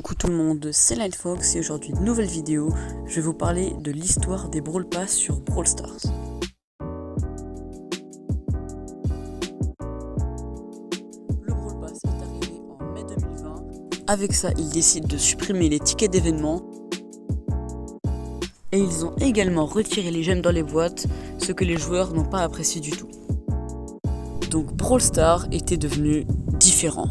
Coucou tout le monde, c'est Lightfox et aujourd'hui nouvelle vidéo, je vais vous parler de l'histoire des Brawl Pass sur Brawl Stars. Le Brawl Pass est arrivé en mai 2020, avec ça ils décident de supprimer les tickets d'événements et ils ont également retiré les gemmes dans les boîtes, ce que les joueurs n'ont pas apprécié du tout. Donc Brawl Stars était devenu différent.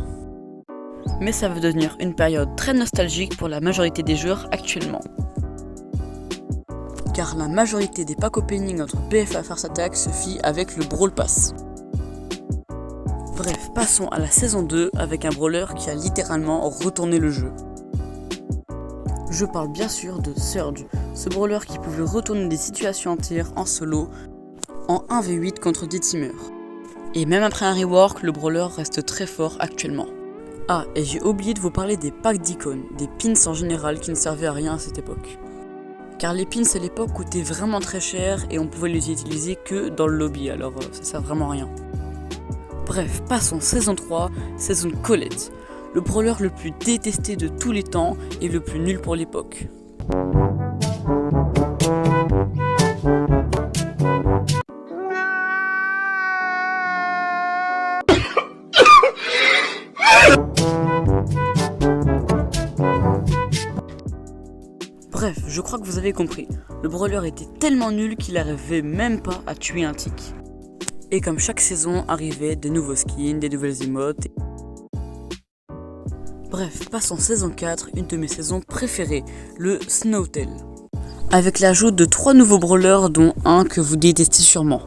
Mais ça va devenir une période très nostalgique pour la majorité des joueurs actuellement. Car la majorité des pack opening entre BFA Farce Attack se fit avec le Brawl Pass. Bref, passons à la saison 2 avec un brawler qui a littéralement retourné le jeu. Je parle bien sûr de Surge, ce brawler qui pouvait retourner des situations entières en solo en 1v8 contre des teamers. Et même après un rework, le brawler reste très fort actuellement. Ah, et j'ai oublié de vous parler des packs d'icônes, des pins en général qui ne servaient à rien à cette époque. Car les pins à l'époque coûtaient vraiment très cher et on pouvait les utiliser que dans le lobby, alors ça sert vraiment à rien. Bref, passons saison 3, saison Colette, le brawler le plus détesté de tous les temps et le plus nul pour l'époque. Bref, je crois que vous avez compris, le brawler était tellement nul qu'il n'arrivait même pas à tuer un tick. Et comme chaque saison arrivaient des nouveaux skins, des nouvelles emotes. Bref, passons saison 4, une de mes saisons préférées, le Snowtail. Avec l'ajout de 3 nouveaux brawlers dont un que vous détestez sûrement.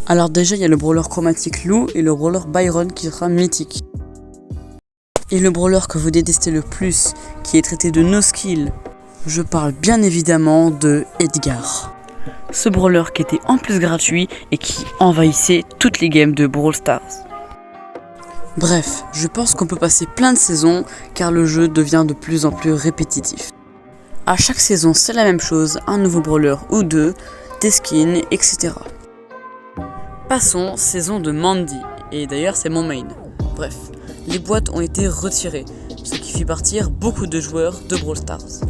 Alors déjà il y a le brawler chromatique Lou et le brawler Byron qui sera mythique. Et le brawler que vous détestez le plus, qui est traité de no skill. Je parle bien évidemment de Edgar. Ce brawler qui était en plus gratuit et qui envahissait toutes les games de Brawl Stars. Bref, je pense qu'on peut passer plein de saisons car le jeu devient de plus en plus répétitif. À chaque saison c'est la même chose, un nouveau brawler ou deux, des skins, etc. Passons saison de Mandy, et d'ailleurs c'est mon main. Bref, les boîtes ont été retirées, ce qui fit partir beaucoup de joueurs de Brawl Stars.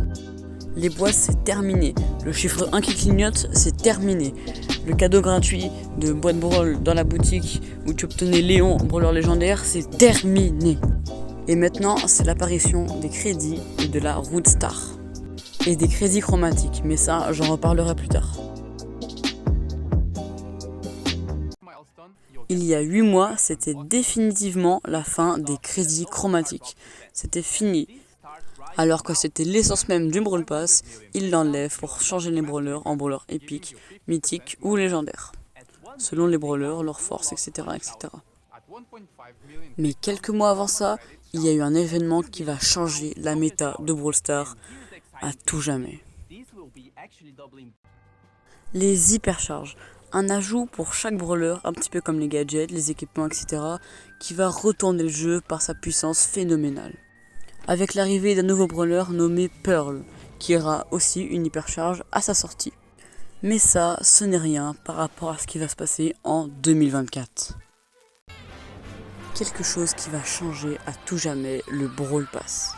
Les boîtes c'est terminé, le chiffre 1 qui clignote c'est terminé, le cadeau gratuit de boîte Brawl dans la boutique où tu obtenais Léon brawler légendaire c'est terminé. Et maintenant c'est l'apparition des crédits et de la Route Star. Et des crédits chromatiques, mais ça j'en reparlerai plus tard. Il y a 8 mois c'était définitivement la fin des crédits chromatiques, c'était fini. Alors que c'était l'essence même du Brawl Pass, ils l'enlèvent pour changer les brawlers en brawlers épiques, mythiques ou légendaires, selon les brawlers, leur force, etc., etc. Mais quelques mois avant ça, il y a eu un événement qui va changer la méta de Brawl Stars à tout jamais. Les hypercharges, un ajout pour chaque brawler, un petit peu comme les gadgets, les équipements, etc., qui va retourner le jeu par sa puissance phénoménale. Avec l'arrivée d'un nouveau brawler nommé Pearl, qui aura aussi une hypercharge à sa sortie. Mais ça, ce n'est rien par rapport à ce qui va se passer en 2024. Quelque chose qui va changer à tout jamais le Brawl Pass.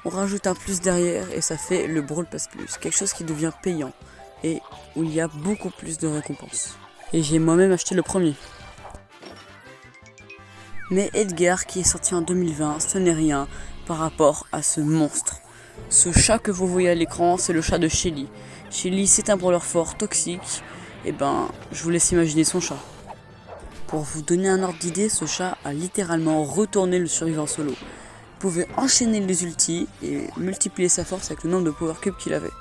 On rajoute un plus derrière et ça fait le Brawl Pass Plus, quelque chose qui devient payant et où il y a beaucoup plus de récompenses. Et j'ai moi-même acheté le premier. Mais Edgar qui est sorti en 2020, ce n'est rien par rapport à ce monstre. Ce chat que vous voyez à l'écran, c'est le chat de Shelly. Shelly c'est un brawler fort, toxique, et je vous laisse imaginer son chat. Pour vous donner un ordre d'idée, ce chat a littéralement retourné le survivant solo. Il pouvait enchaîner les ultis et multiplier sa force avec le nombre de power cubes qu'il avait.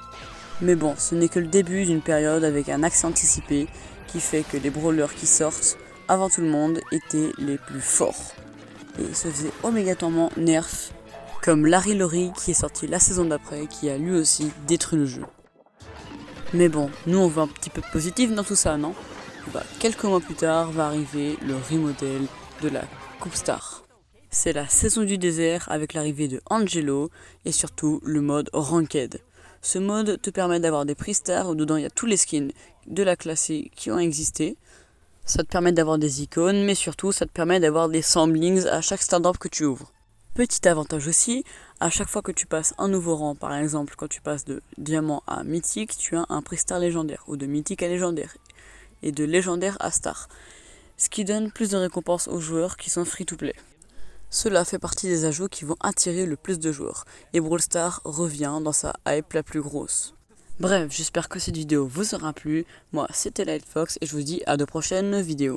Mais bon, ce n'est que le début d'une période avec un accès anticipé qui fait que les brawlers qui sortent avant tout le monde étaient les plus forts et se faisaient obligatoirement nerf comme Larry Lori qui est sorti la saison d'après qui a lui aussi détruit le jeu. Mais bon, nous on veut un petit peu de positif dans tout ça, non? Quelques mois plus tard va arriver le remodel de la Coupe Star. C'est la saison du désert avec l'arrivée de Angelo et surtout le mode Ranked. Ce mode te permet d'avoir des prix stars où dedans il y a tous les skins de la classée qui ont existé. Ça te permet d'avoir des icônes, mais surtout ça te permet d'avoir des samplings à chaque stand-up que tu ouvres. Petit avantage aussi, à chaque fois que tu passes un nouveau rang, par exemple quand tu passes de diamant à mythique, tu as un prix star légendaire, ou de mythique à légendaire, et de légendaire à star, ce qui donne plus de récompenses aux joueurs qui sont free to play. Cela fait partie des ajouts qui vont attirer le plus de joueurs, et Brawl Stars revient dans sa hype la plus grosse. Bref, j'espère que cette vidéo vous aura plu, moi c'était Lightfox et je vous dis à de prochaines vidéos.